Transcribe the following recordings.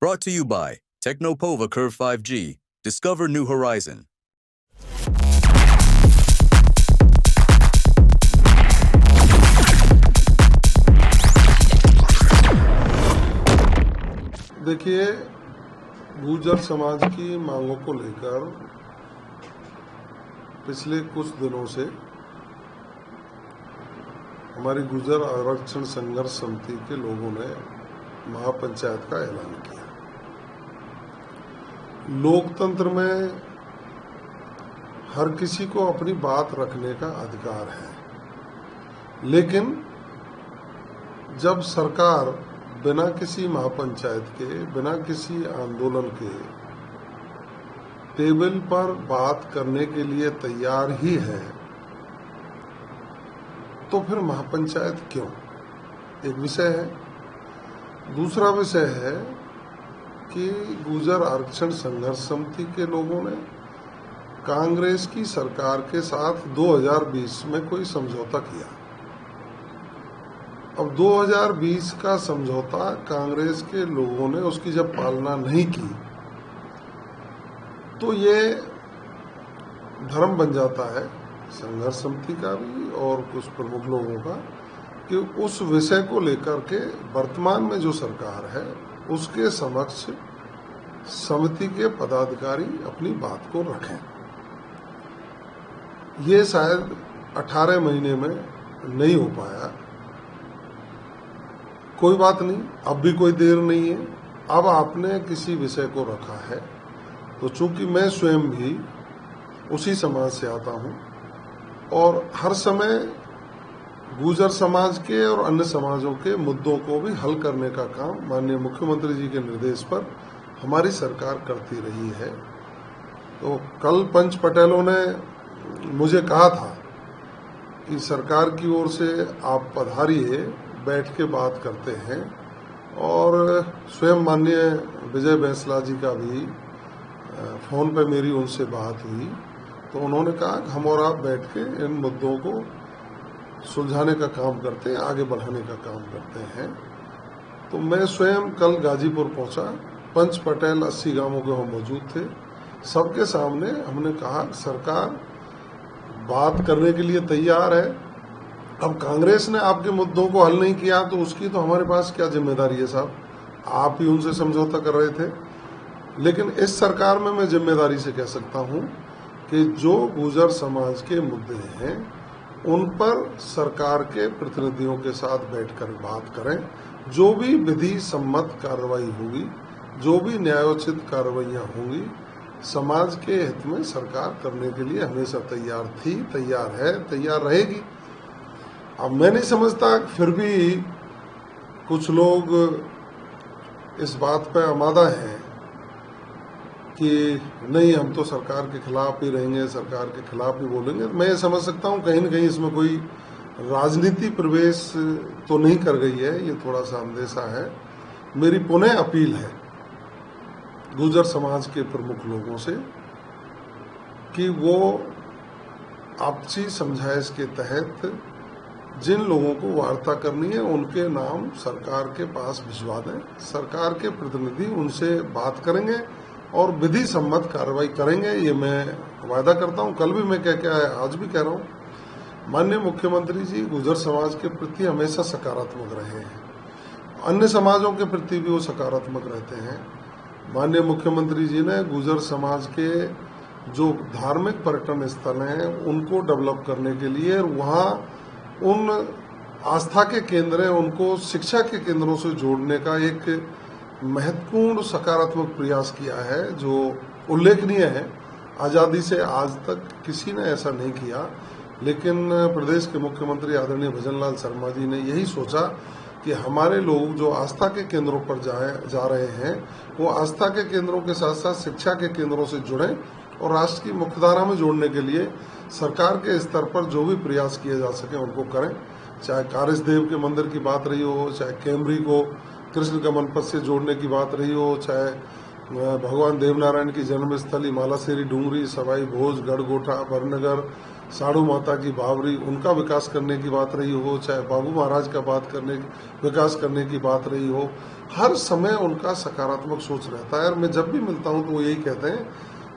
Brought to you by Technopova Curve 5G. Discover new horizon. देखिए, गुर्जर समाज की मांगों को लेकर पिछले कुछ दिनों से हमारी गुर्जर आरक्षण संघर्ष समिति के लोगों ने महापंचायत का ऐलान किया। लोकतंत्र में हर किसी को अपनी बात रखने का अधिकार है, लेकिन जब सरकार बिना किसी महापंचायत के, बिना किसी आंदोलन के टेबल पर बात करने के लिए तैयार ही है, तो फिर महापंचायत क्यों? एक विषय है। दूसरा विषय है कि गुर्जर आरक्षण संघर्ष समिति के लोगों ने कांग्रेस की सरकार के साथ 2020 में कोई समझौता किया। अब 2020 का समझौता कांग्रेस के लोगों ने उसकी जब पालना नहीं की, तो ये धर्म बन जाता है संघर्ष समिति का भी और कुछ प्रमुख लोगों का कि उस विषय को लेकर के वर्तमान में जो सरकार है उसके समक्ष समिति के पदाधिकारी अपनी बात को रखें। ये शायद 18 महीने में नहीं हो पाया। कोई बात नहीं, अब भी कोई देर नहीं है। अब आपने किसी विषय को रखा है, तो चूंकि मैं स्वयं भी उसी समाज से आता हूं और हर समय गुर्जर समाज के और अन्य समाजों के मुद्दों को भी हल करने का काम माननीय मुख्यमंत्री जी के निर्देश पर हमारी सरकार करती रही है। तो कल पंच पटेलों ने मुझे कहा था कि सरकार की ओर से आप पधारिए, बैठ के बात करते हैं, और स्वयं माननीय विजय बैंसला जी का भी फोन पे मेरी उनसे बात हुई, तो उन्होंने कहा कि हम और आप बैठ के इन मुद्दों को सुलझाने का काम करते हैं, आगे बढ़ाने का काम करते हैं। तो मैं स्वयं कल गाजीपुर पहुंचा। पंच पटेल 80 गांवों के वहाँ मौजूद थे। सबके सामने हमने कहा सरकार बात करने के लिए तैयार है। अब कांग्रेस ने आपके मुद्दों को हल नहीं किया तो उसकी तो हमारे पास क्या जिम्मेदारी है साहब? आप ही उनसे समझौता कर रहे थे। लेकिन इस सरकार में मैं जिम्मेदारी से कह सकता हूं कि जो गुर्जर समाज के मुद्दे हैं उन पर सरकार के प्रतिनिधियों के साथ बैठकर बात करें। जो भी विधि सम्मत कार्रवाई होगी, जो भी न्यायोचित कार्रवाइयां होंगी, समाज के हित में सरकार करने के लिए हमेशा तैयार थी, तैयार है, तैयार रहेगी। अब मैं नहीं समझता, फिर भी कुछ लोग इस बात पर आमादा हैं कि नहीं, हम तो सरकार के खिलाफ ही रहेंगे, सरकार के खिलाफ ही बोलेंगे। मैं समझ सकता हूँ कहीं न कहीं इसमें कोई राजनीति प्रवेश तो नहीं कर गई है, ये थोड़ा सा अंदेशा है। मेरी पुनः अपील है गुर्जर समाज के प्रमुख लोगों से कि वो आपसी समझाइश के तहत जिन लोगों को वार्ता करनी है उनके नाम सरकार के पास भिजवा दें। सरकार के प्रतिनिधि उनसे बात करेंगे और विधि सम्मत कार्रवाई करेंगे। ये मैं वायदा करता हूँ। कल भी मैं कह के आया, आज भी कह रहा हूँ। माननीय मुख्यमंत्री जी गुर्जर समाज के प्रति हमेशा सकारात्मक रहे हैं, अन्य समाजों के प्रति भी वो सकारात्मक रहते हैं। माननीय मुख्यमंत्री जी ने गुर्जर समाज के जो धार्मिक पर्यटन स्थल हैं उनको डेवलप करने के लिए, वहाँ उन आस्था के केंद्र हैं, उनको शिक्षा के केंद्रों से जोड़ने का एक महत्वपूर्ण सकारात्मक प्रयास किया है, जो उल्लेखनीय है। आज़ादी से आज तक किसी ने ऐसा नहीं किया, लेकिन प्रदेश के मुख्यमंत्री आदरणीय भजनलाल शर्मा जी ने यही सोचा कि हमारे लोग जो आस्था के केंद्रों पर जा रहे हैं, वो आस्था के केंद्रों के साथ साथ शिक्षा के केंद्रों से जुड़ें और राष्ट्र की मुख्यधारा में जोड़ने के लिए सरकार के स्तर पर जो भी प्रयास किए जा सके उनको करें। चाहे कारिसदेव के मंदिर की बात रही हो, चाहे कैमरी को कृष्ण का मनपथ से जोड़ने की बात रही हो, चाहे भगवान देवनारायण की जन्मस्थली मालासेरी डूंगरी, सवाई भोज, गढ़गोटा, बरनगर, साड़ू माता की बावरी, उनका विकास करने की बात रही हो, चाहे बाबू महाराज का विकास करने की बात रही हो, हर समय उनका सकारात्मक सोच रहता है। और मैं जब भी मिलता हूं तो वो यही कहते हैं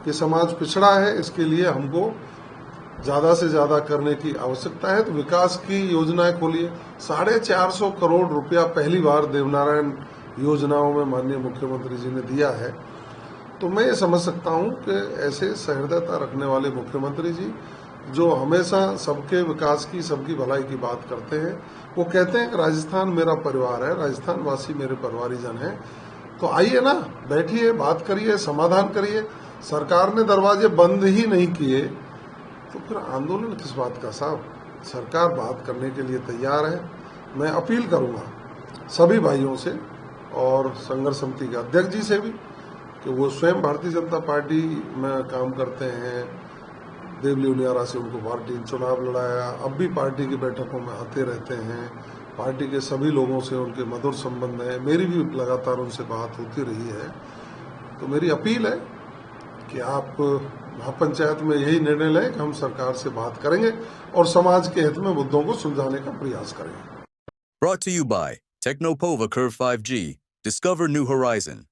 कि समाज पिछड़ा है, इसके लिए हमको ज़्यादा से ज़्यादा करने की आवश्यकता है। तो विकास की योजनाएं खोलिए। 450 करोड़ रुपया पहली बार देवनारायण योजनाओं में माननीय मुख्यमंत्री जी ने दिया है। तो मैं ये समझ सकता हूँ कि ऐसे सहृदयता रखने वाले मुख्यमंत्री जी जो हमेशा सबके विकास की, सबकी भलाई की बात करते हैं, वो कहते हैं कि राजस्थान मेरा परिवार है, राजस्थान वासी मेरे परिवारीजन हैं। तो आइए ना, बैठिए, बात करिए, समाधान करिए। सरकार ने दरवाजे बंद ही नहीं किए तो फिर आंदोलन किस बात का साहब? सरकार बात करने के लिए तैयार है। मैं अपील करूंगा सभी भाइयों से और संघर्ष समिति के अध्यक्ष जी से भी कि वो स्वयं भारतीय जनता पार्टी में काम करते हैं। देवली उनियारा से उनको पार्टी ने चुनाव लड़ाया, अब भी पार्टी की बैठकों में आते रहते हैं। पार्टी के सभी लोगों से उनके मधुर संबंध है, मेरी भी लगातार उनसे बात होती रही है। तो मेरी अपील है कि आप महापंचायत में यही निर्णय लें कि हम सरकार से बात करेंगे और समाज के हित में मुद्दों को सुलझाने का प्रयास करेंगे। Brought to you by Technopova Curve 5G. Discover new horizon.